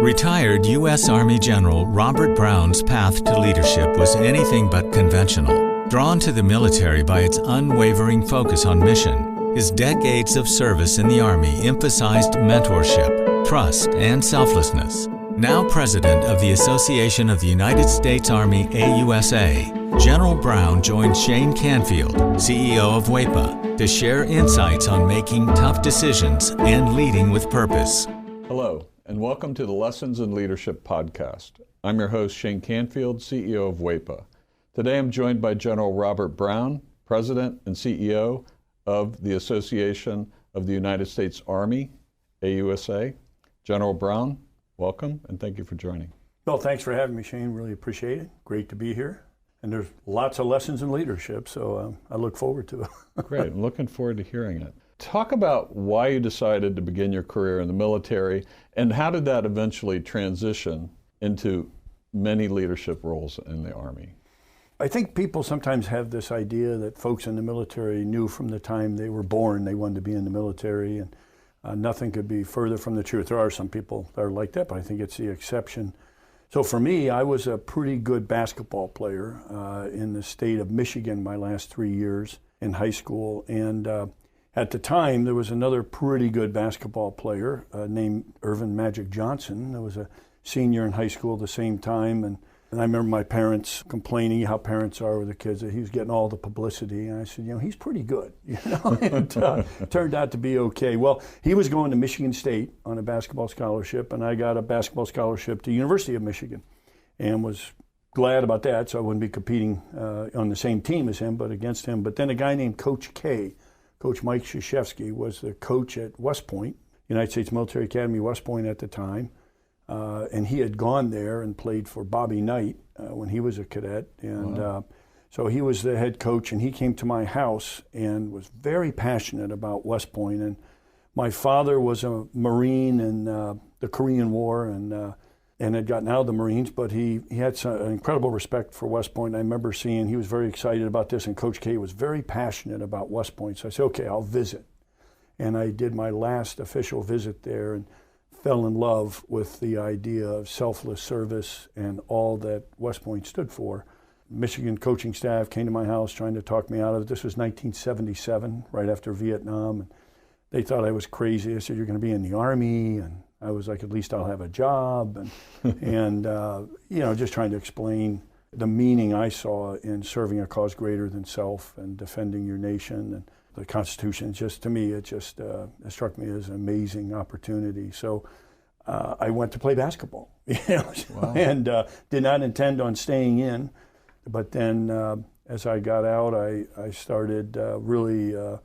Retired U.S. Army General Robert Brown's path to leadership was anything but conventional. Drawn to the military by its unwavering focus on mission, his decades of service in the Army emphasized mentorship, trust, and selflessness. Now president of the Association of the United States Army AUSA, General Brown joined Shane Canfield, CEO of WAEPA, to share insights on making tough decisions and leading with purpose. Hello, and welcome to the Lessons in Leadership podcast. I'm your host, Shane Canfield, CEO of WAEPA. Today I'm joined by General Robert Brown, President and CEO of the Association of the United States Army, AUSA. General Brown, welcome, and thank you for joining. Well, thanks for having me, Shane. Really appreciate it. Great to be here. And there's lots of lessons in leadership, so I look forward to it. Great. I'm looking forward to hearing it. Talk about why you decided to begin your career in the military, and how did that eventually transition into many leadership roles in the Army? I think people sometimes have this idea that folks in the military knew from the time they were born they wanted to be in the military, and nothing could be further from the truth. There are some people that are like that, but I think it's the exception. So for me, I was a pretty good basketball player in the state of Michigan my last 3 years in high school. And at the time, there was another pretty good basketball player named Irvin Magic Johnson. There was a senior in high school at the same time. And I remember my parents complaining how parents are with the kids, that he was getting all the publicity. And I said, he's pretty good, and turned out to be okay. Well, he was going to Michigan State on a basketball scholarship, and I got a basketball scholarship to University of Michigan, and was glad about that, so I wouldn't be competing on the same team as him, but against him. But then a guy named Coach K, Coach Mike Krzyzewski, was the coach at West Point, United States Military Academy, West Point at the time. And he had gone there and played for Bobby Knight when he was a cadet. And Wow. So he was the head coach, and he came to my house and was very passionate about West Point. And my father was a Marine in the Korean War and had gotten out of the Marines, but he had an incredible respect for West Point. I remember seeing he was very excited about this, and Coach K was very passionate about West Point. So I said, okay, I'll visit. And I did my last official visit there, and fell in love with the idea of selfless service and all that West Point stood for. Michigan coaching staff came to my house trying to talk me out of it. This was 1977, right after Vietnam. And they thought I was crazy. I said, you're going to be in the Army. And I was like, at least I'll have a job. And just trying to explain the meaning I saw in serving a cause greater than self and defending your nation. And the Constitution, to me, it struck me as an amazing opportunity. So I went to play basketball, Wow. and did not intend on staying in. But then as I got out, I started the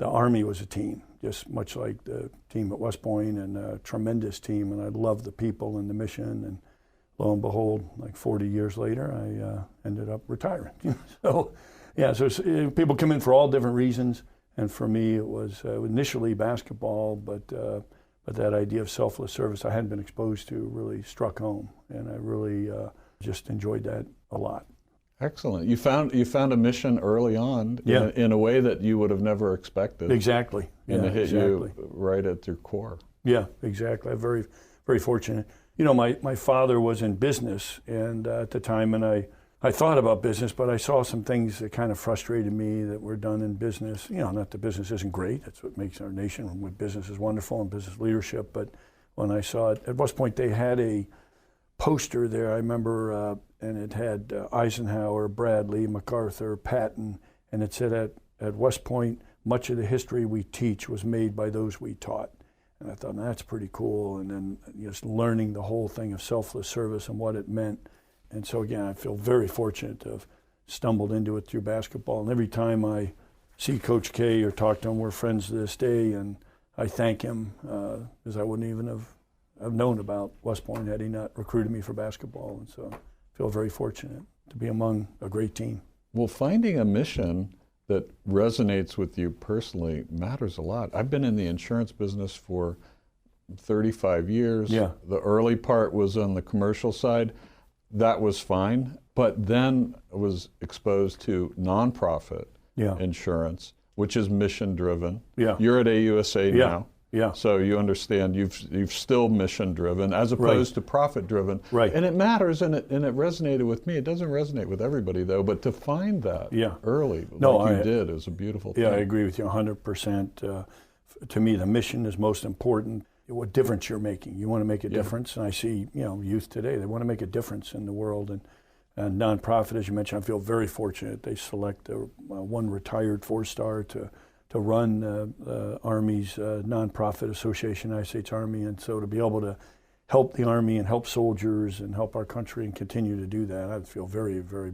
Army was a team, just much like the team at West Point, and a tremendous team. And I loved the people and the mission. And lo and behold, like 40 years later, I ended up retiring. So people come in for all different reasons. And for me, it was initially basketball, but that idea of selfless service I hadn't been exposed to really struck home, and I really just enjoyed that a lot. Excellent. You found a mission early on in a way that you would have never expected. Exactly. And it hit you right at your core. Yeah, exactly. I'm very, very fortunate. My father was in business, and at the time, and I thought about business, but I saw some things that kind of frustrated me that were done in business. Not that business isn't great. That's what makes our nation. With business is wonderful and business leadership. But when I saw it, at West Point, they had a poster there, I remember, and it had Eisenhower, Bradley, MacArthur, Patton, and it said at West Point, much of the history we teach was made by those we taught. And I thought, that's pretty cool. And then just learning the whole thing of selfless service and what it meant. And so again, I feel very fortunate to have stumbled into it through basketball. And every time I see Coach K or talk to him, we're friends to this day, and I thank him because I wouldn't even have known about West Point had he not recruited me for basketball. And so I feel very fortunate to be among a great team. Well, finding a mission that resonates with you personally matters a lot. I've been in the insurance business for 35 years. Yeah. The early part was on the commercial side. That was fine, but then I was exposed to nonprofit insurance, which is mission driven. Yeah. You're at AUSA now. Yeah. So you understand you've still mission driven as opposed to profit driven. Right. And it matters, and it resonated with me. It doesn't resonate with everybody though, but to find that early, like you did, is a beautiful thing. Yeah, I agree with you 100%. To me, the mission is most important. What difference you're making. You want to make a difference, and I see, youth today, they want to make a difference in the world. And nonprofit, as you mentioned, I feel very fortunate. They select one retired 4-star to run the Army's nonprofit association, United States Army, and so to be able to help the Army and help soldiers and help our country and continue to do that, I feel very, very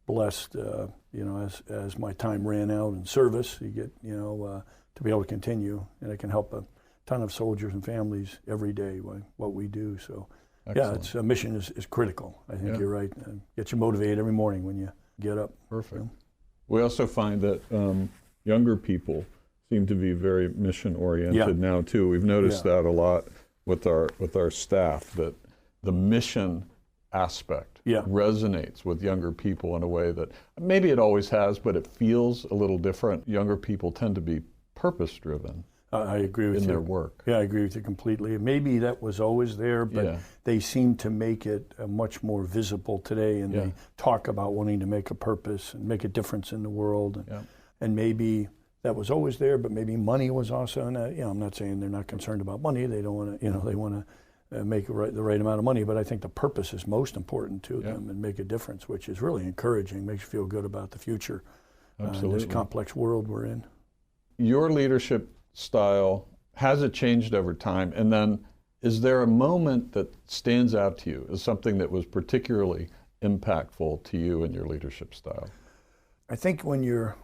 blessed. As my time ran out in service, you get to be able to continue, and it can help a ton of soldiers and families every day what we do. So. Excellent. Yeah, it's a mission is critical. I think you're right. Get you motivated every morning when you get up. Perfect. We also find that younger people seem to be very mission oriented now too. We've noticed that a lot with our staff, that the mission aspect resonates with younger people in a way that maybe it always has, but it feels a little different. Younger people tend to be purpose driven. I agree with you. In their work. Yeah, I agree with you completely. Maybe that was always there, but they seem to make it much more visible today, and they talk about wanting to make a purpose and make a difference in the world. And maybe that was always there, but maybe money was also, and I'm not saying they're not concerned about money. They don't want to, they want to make the right amount of money, but I think the purpose is most important to them and make a difference, which is really encouraging, makes you feel good about the future. In this complex world we're in. Your leadership style, has it changed over time? And then is there a moment that stands out to you as something that was particularly impactful to you in your leadership style? I think when you're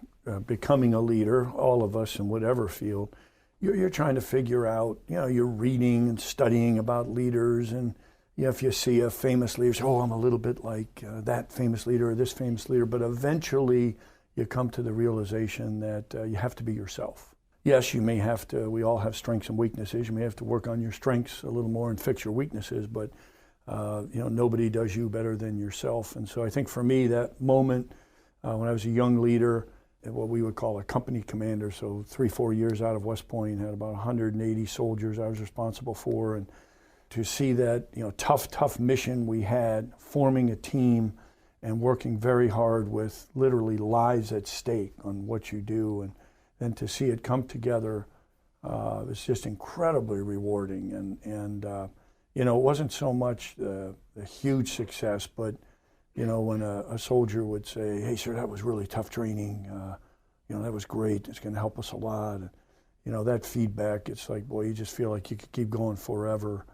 becoming a leader, all of us in whatever field, you're trying to figure out, you're reading and studying about leaders, and if you see a famous leader, say, oh, I'm a little bit like that famous leader or this famous leader, but eventually you come to the realization that you have to be yourself. Yes, you may have to, we all have strengths and weaknesses. You may have to work on your strengths a little more and fix your weaknesses, but nobody does you better than yourself. And so I think for me, that moment when I was a young leader, what we would call a company commander, so 3-4 years out of West Point, had about 180 soldiers I was responsible for, and to see that tough mission we had, forming a team and working very hard with literally lives at stake on what you do, and to see it come together was just incredibly rewarding. And it wasn't so much the huge success, but when a soldier would say, hey, sir, that was really tough training, that was great, it's going to help us a lot. And, that feedback, it's like, boy, you just feel like you could keep going forever,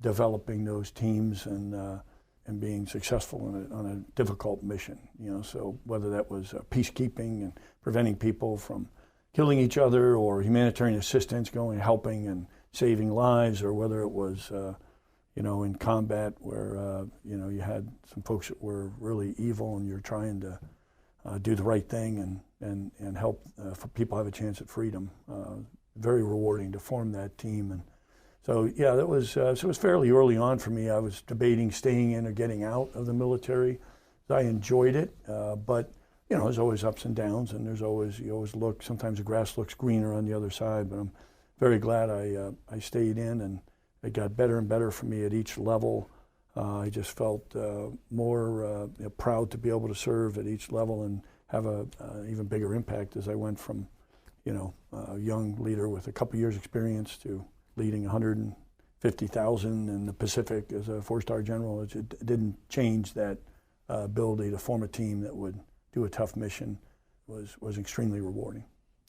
developing those teams and being successful on a difficult mission. So whether that was peacekeeping and preventing people from killing each other, or humanitarian assistance, going helping and saving lives, or whether it was in combat where you had some folks that were really evil and you're trying to do the right thing and help for people have a chance at freedom. Very rewarding to form that team. And so that was so it was fairly early on for me. I was debating staying in or getting out of the military. I enjoyed it, but there's always ups and downs, and you always look. Sometimes the grass looks greener on the other side. But I'm very glad I stayed in, and it got better and better for me at each level. I just felt more proud to be able to serve at each level and have a even bigger impact as I went from a young leader with a couple years experience to leading 150,000 in the Pacific as a 4-star general. It didn't change that ability to form a team that would do a tough mission. Was extremely rewarding.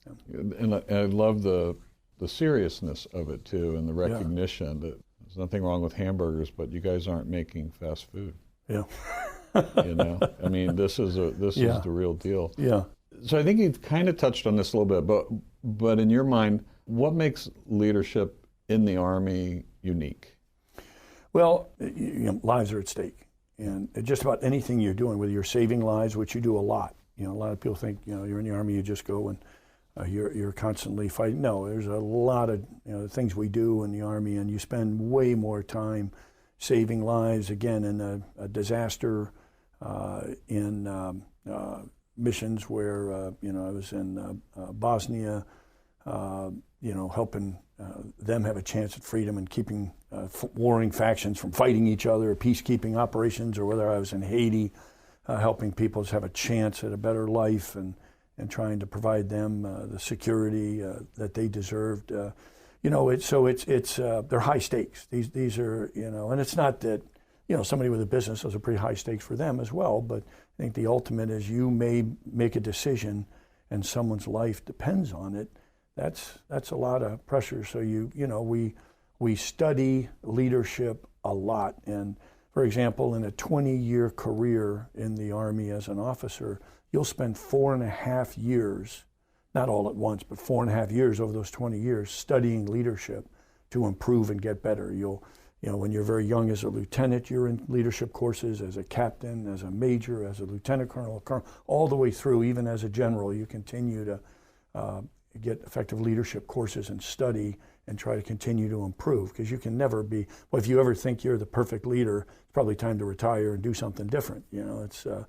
Yeah. And I love the seriousness of it too, and the recognition that there's nothing wrong with hamburgers, but you guys aren't making fast food. Yeah. I mean, this is the real deal. Yeah. So I think you've kind of touched on this a little bit, but in your mind, what makes leadership in the Army unique? Well, lives are at stake, and just about anything you're doing, whether you're saving lives, which you do a lot. A lot of people think you're in the Army, you just go and you're constantly fighting. No, there's a lot of things we do in the Army, and you spend way more time saving lives. Again, in a disaster, in missions where I was in Bosnia, helping them have a chance at freedom and keeping warring factions from fighting each other, peacekeeping operations, or whether I was in Haiti helping people have a chance at a better life and trying to provide them the security that they deserved. They're high stakes. These are, and it's not that, somebody with a business, those are pretty high stakes for them as well, but I think the ultimate is you may make a decision and someone's life depends on it. That's a lot of pressure. So we study leadership a lot. And for example, in a 20-year career in the Army as an officer, you'll spend 4.5 years, not all at once, but 4.5 years over those 20 years studying leadership to improve and get better. When you're very young as a lieutenant, you're in leadership courses, as a captain, as a major, as a lieutenant colonel, all the way through, even as a general, you continue to get effective leadership courses and study and try to continue to improve, because you can never be, well, if you ever think you're the perfect leader, it's probably time to retire and do something different. It's a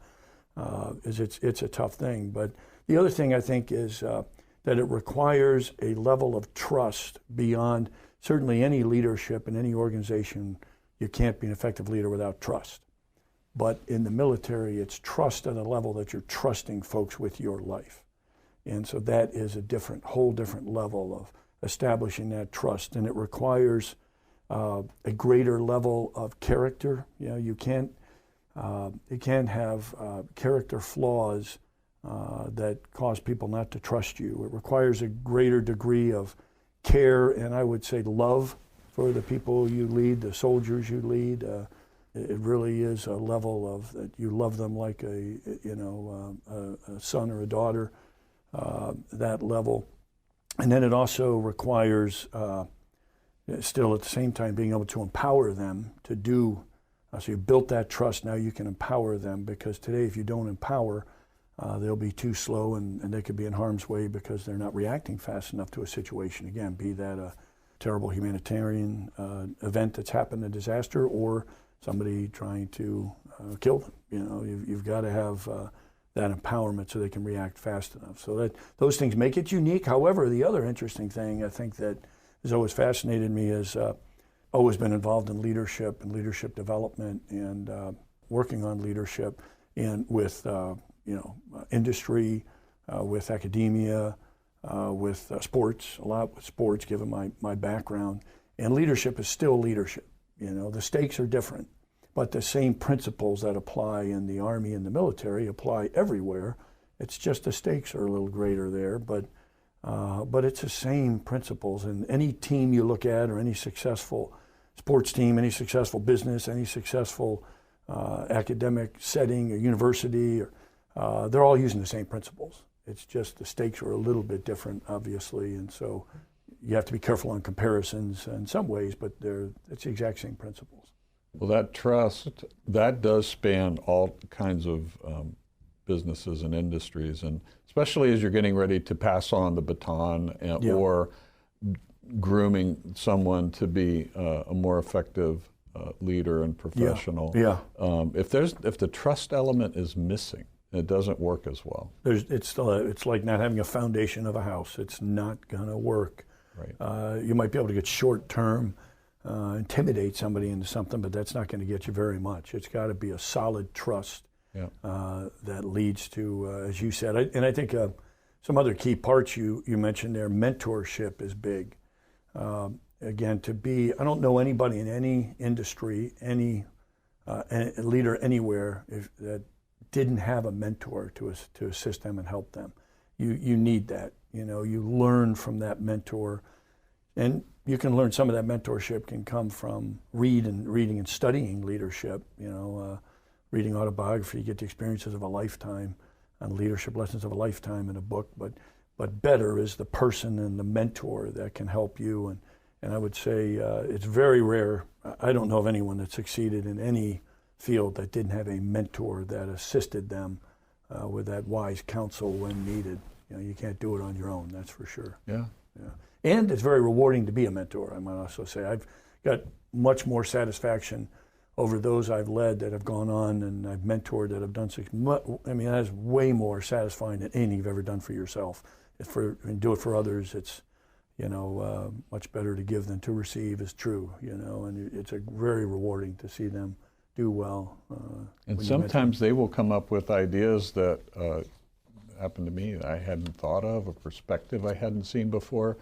tough thing. But the other thing I think is that it requires a level of trust beyond certainly any leadership in any organization. You can't be an effective leader without trust. But in the military, it's trust at a level that you're trusting folks with your life. And so that is a whole different level of establishing that trust. And it requires a greater level of character. You can't have character flaws that cause people not to trust you. It requires a greater degree of care and, I would say, love for the people you lead, the soldiers you lead. It really is a level of that you love them like a son or a daughter, that level. And then it also requires, still at the same time, being able to empower them to do. So you built that trust, now you can empower them, because today if you don't empower, they'll be too slow and they could be in harm's way because they're not reacting fast enough to a situation. Again, be that a terrible humanitarian event that's happened, a disaster, or somebody trying to kill them. You've got to have that empowerment so they can react fast enough. So that those things make it unique. However, the other interesting thing I think that has always fascinated me is always been involved in leadership and leadership development and working on leadership and with industry, with academia, with sports, a lot with sports given my background. And leadership is still leadership. The stakes are different, but the same principles that apply in the Army and the military apply everywhere. It's just the stakes are a little greater there, but it's the same principles. And any team you look at, or any successful sports team, any successful business, any successful academic setting or university, they're all using the same principles. It's just the stakes are a little bit different, obviously, and so you have to be careful on comparisons in some ways, but it's the exact same principles. Well, that trust, that does span all kinds of businesses and industries, and especially as you're getting ready to pass on the baton or grooming someone to be a more effective leader and professional. If the trust element is missing, it doesn't work as well. It's like not having a foundation of a house. It's not going to work. Right. You might be able to get short-term, intimidate somebody into something, but that's not going to get you very much. It's got to be a solid trust that leads to, as you said, and I think some other key parts you mentioned there, mentorship is big. Again, I don't know anybody in any industry, any leader anywhere that didn't have a mentor to assist them and help them. You need that. You learn from that mentor, and you can learn some of that mentorship can come from reading and studying leadership. Reading autobiography, you get the experiences of a lifetime and leadership lessons of a lifetime in a book. But better is the person and the mentor that can help you. And I would say it's very rare. I don't know of anyone that succeeded in any field that didn't have a mentor that assisted them with that wise counsel when needed. You can't do it on your own, that's for sure. Yeah. And it's very rewarding to be a mentor, I might also say. I've got much more satisfaction over those I've led that have gone on and I've mentored that have done that is way more satisfying than anything you've ever done for yourself. And do it for others, it's much better to give than to receive is true, and it's very rewarding to see them do well. And sometimes they will come up with ideas that happened to me that I hadn't thought of, a perspective I hadn't seen before,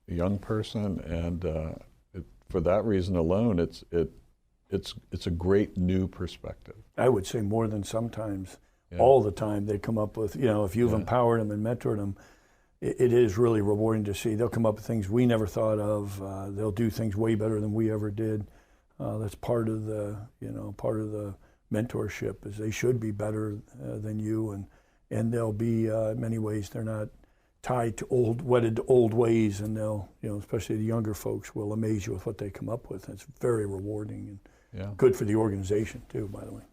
a young person, and for that reason alone, it's a great new perspective. I would say more than sometimes, all the time they come up with, if you've empowered them and mentored them, it is really rewarding to see. They'll come up with things we never thought of. They'll do things way better than we ever did. That's part of the mentorship, is they should be better than you, and they'll be in many ways they're not tied to wedded to old ways, and they'll, especially the younger folks, will amaze you with what they come up with. It's very rewarding and good for the organization too, by the way,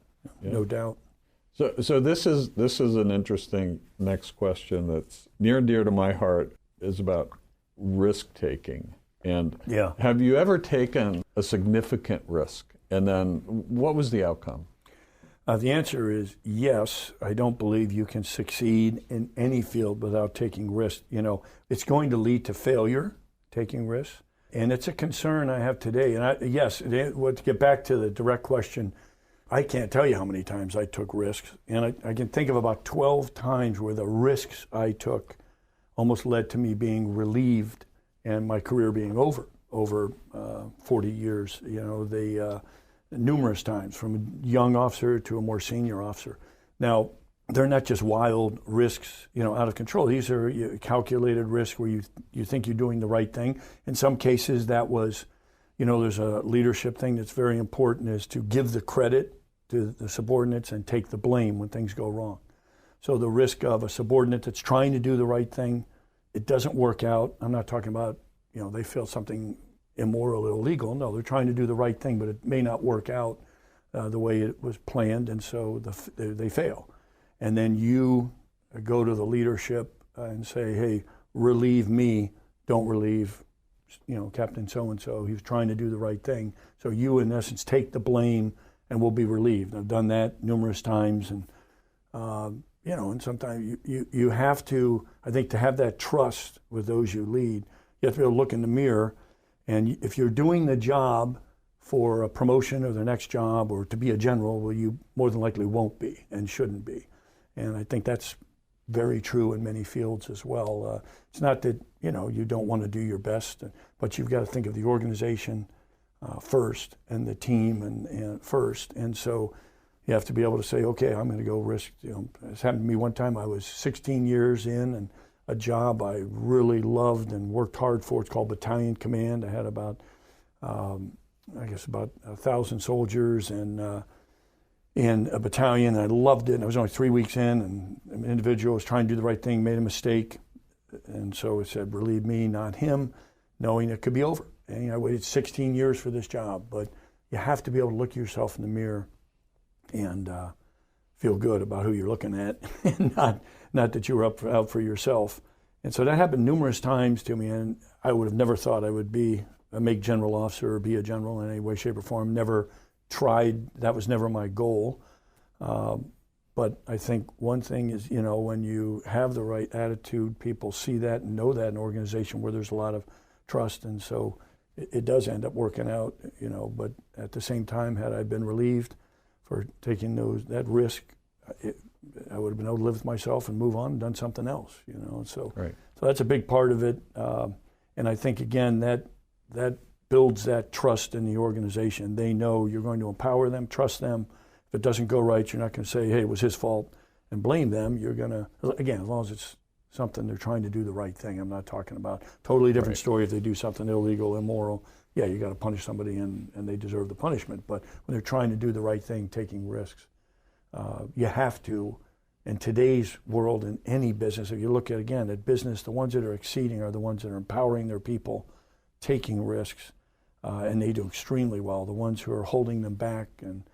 no doubt. So this is an interesting next question that's near and dear to my heart, is about risk taking. And have you ever taken a significant risk, and then what was the outcome? The answer is yes. I don't believe you can succeed in any field without taking risks. It's going to lead to failure, taking risks, and it's a concern I have today. And to get back to the direct question, I can't tell you how many times I took risks, and I can think of about 12 times where the risks I took almost led to me being relieved and my career being over 40 years. Numerous times, from a young officer to a more senior officer. Now, they're not just wild risks, out of control. These are calculated risks where you think you're doing the right thing. In some cases, that was, there's a leadership thing that's very important, is to give the credit to the subordinates and take the blame when things go wrong. So the risk of a subordinate that's trying to do the right thing, it doesn't work out. I'm not talking about, they feel something immoral or illegal. No, they're trying to do the right thing, but it may not work out the way it was planned, and so they fail. And then you go to the leadership and say, hey, relieve me, don't relieve, Captain so-and-so. He was trying to do the right thing. So you, in essence, take the blame and will be relieved. I've done that numerous times, and and sometimes you have to, I think, to have that trust with those you lead, you have to be able to look in the mirror. And if you're doing the job for a promotion or the next job or to be a general, well, you more than likely won't be and shouldn't be. And I think that's very true in many fields as well. It's not that, you don't want to do your best, but you've got to think of the organization first and the team and first. And so you have to be able to say, okay, I'm going to go risk. It's happened to me one time. I was 16 years in, and a job I really loved and worked hard for. It's called Battalion Command. I had about 1,000 soldiers and a battalion. I loved it. And I was only 3 weeks in, and an individual was trying to do the right thing, made a mistake, and so it said, relieve me, not him, knowing it could be over. And I waited 16 years for this job, but you have to be able to look at yourself in the mirror and feel good about who you're looking at, and not that you were out for yourself. And so that happened numerous times to me, and I would have never thought I would be a make general officer or be a general in any way, shape, or form. Never tried. That was never my goal. But I think one thing is, when you have the right attitude, people see that and know that in an organization where there's a lot of trust, and so it does end up working out, But at the same time, had I been relieved for taking that risk, I would have been able to live with myself and move on and done something else, So, right. So that's a big part of it. And I think, again, that builds that trust in the organization. They know you're going to empower them, trust them. If it doesn't go right, you're not going to say, hey, it was his fault, and blame them. You're going to, again, as long as it's something they're trying to do the right thing. I'm not talking about totally different story if they do something illegal, immoral. Yeah, you got to punish somebody and they deserve the punishment. But when they're trying to do the right thing, taking risks, you have to. In today's world, in any business, if you look at, again, at business, the ones that are exceeding are the ones that are empowering their people, taking risks, and they do extremely well. The ones who are holding them back and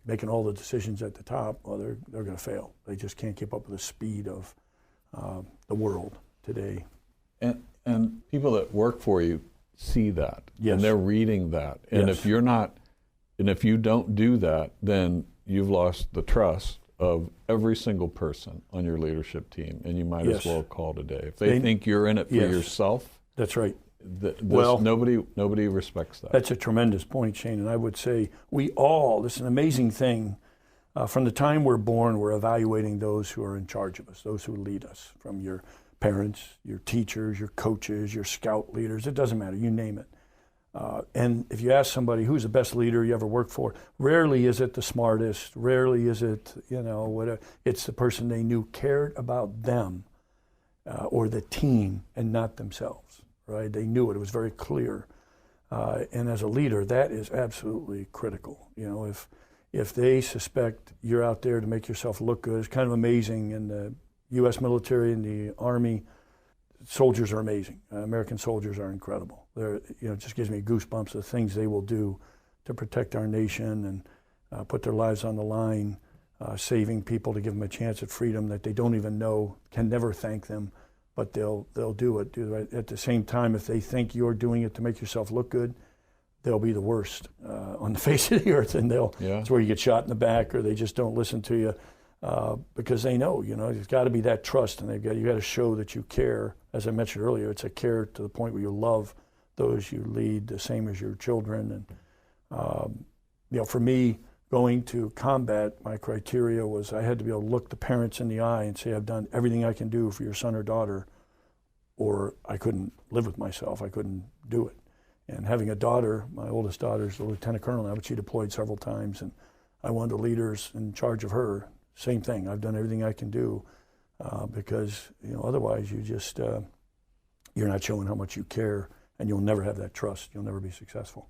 making all the decisions at the top, well, they're going to fail. They just can't keep up with the speed of the world today. And people that work for you see that, yes. And they're reading that. And yes. if you don't do that, then you've lost the trust of every single person on your leadership team, and you might yes. as well call today. If they think you're in it for yes. yourself, That's right. Nobody respects that. That's a tremendous point, Shane. And I would say this is an amazing thing. From the time we're born, we're evaluating those who are in charge of us, those who lead us, from your parents, your teachers, your coaches, your scout leaders. It doesn't matter, you name it. And if you ask somebody who's the best leader you ever worked for, rarely is it the smartest, rarely is it, whatever. It's the person they knew cared about them or the team and not themselves, right? They knew it. It was very clear. And as a leader, that is absolutely critical. If they suspect you're out there to make yourself look good, it's kind of amazing. In the U.S. military and the Army, soldiers are amazing. American soldiers are incredible. It just gives me goosebumps, the things they will do to protect our nation and put their lives on the line, saving people to give them a chance at freedom that they don't even know, can never thank them, but they'll do it. At the same time, if they think you're doing it to make yourself look good, they'll be the worst on the face of the earth, and it's where you get shot in the back, or they just don't listen to you because they know, there's got to be that trust, and you got to show that you care. As I mentioned earlier, it's a care to the point where you love those you lead the same as your children. And for me, going to combat, my criteria was I had to be able to look the parents in the eye and say, I've done everything I can do for your son or daughter, or I couldn't live with myself. I couldn't do it. And having a daughter, my oldest daughter's a lieutenant colonel now, but she deployed several times, and I wanted the leaders in charge of her. Same thing. I've done everything I can do because otherwise you just you're not showing how much you care, and you'll never have that trust. You'll never be successful.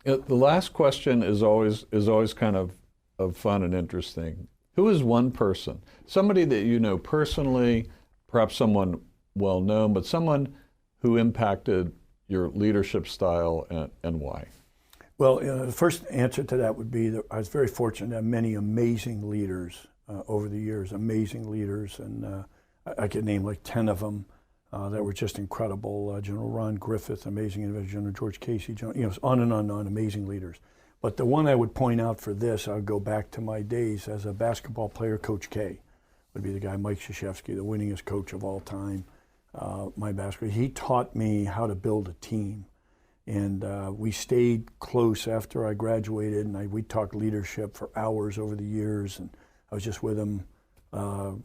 The last question is always kind of fun and interesting. Who is one person, somebody that you know personally, perhaps someone well known, but someone who impacted your leadership style and why? Well, the first answer to that would be that I was very fortunate to have many amazing leaders over the years, amazing leaders, and I could name like 10 of them that were just incredible. General Ron Griffith, amazing individual, General George Casey, on and on, amazing leaders. But the one I would point out for this, I would go back to my days as a basketball player. Coach K would be the guy, Mike Krzyzewski, the winningest coach of all time. My basketball, he taught me how to build a team. And we stayed close after I graduated, and we talked leadership for hours over the years. And I was just with him a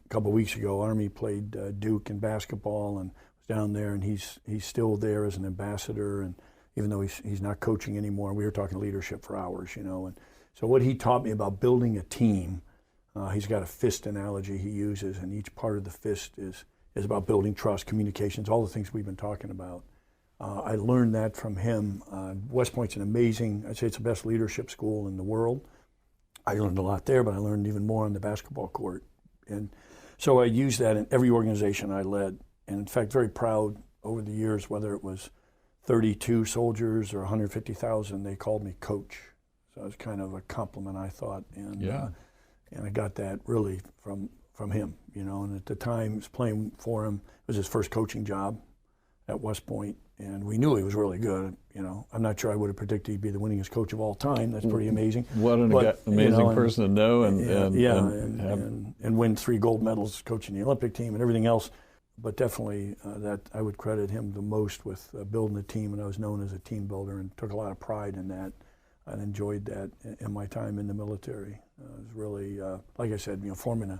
couple of weeks ago. Army played Duke in basketball, and was down there, and he's still there as an ambassador. And even though he's not coaching anymore, we were talking leadership for hours, And so what he taught me about building a team, he's got a fist analogy he uses, and each part of the fist is about building trust, communications, all the things we've been talking about. I learned that from him. West Point's an amazing, I'd say it's the best leadership school in the world. I learned a lot there, but I learned even more on the basketball court. And so I used that in every organization I led. And in fact, very proud over the years, whether it was 32 soldiers or 150,000, they called me coach. So it was kind of a compliment, I thought. And, and I got that really from him, and at the time, he was playing for him. It was his first coaching job at West Point, and we knew he was really good. I'm not sure I would have predicted he'd be the winningest coach of all time. That's pretty amazing. What an amazing person to know, and win 3 gold medals coaching the Olympic team and everything else. But definitely that I would credit him the most with building a team, and I was known as a team builder and took a lot of pride in that. I enjoyed that in my time in the military. It was really, like I said, forming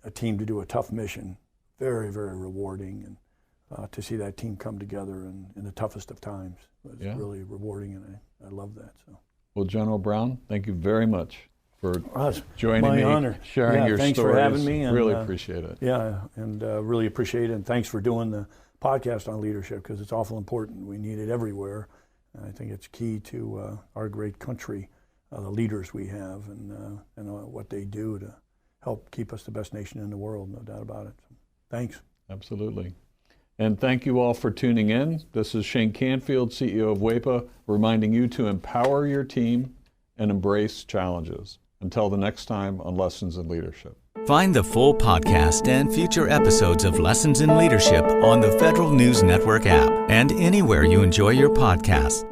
a team to do a tough mission, very, very rewarding, and to see that team come together in the toughest of times was really rewarding, and I love that. So, well, General Brown, thank you very much for joining my me, honor. sharing your thanks stories. For having me. And, really appreciate it. Yeah, and really appreciate it, and thanks for doing the podcast on leadership, because it's awful important. We need it everywhere, and I think it's key to our great country, the leaders we have, and what they do to help keep us the best nation in the world, no doubt about it. So, thanks. Absolutely. And thank you all for tuning in. This is Shane Canfield, CEO of WAEPA, reminding you to empower your team and embrace challenges. Until the next time on Lessons in Leadership. Find the full podcast and future episodes of Lessons in Leadership on the Federal News Network app and anywhere you enjoy your podcasts.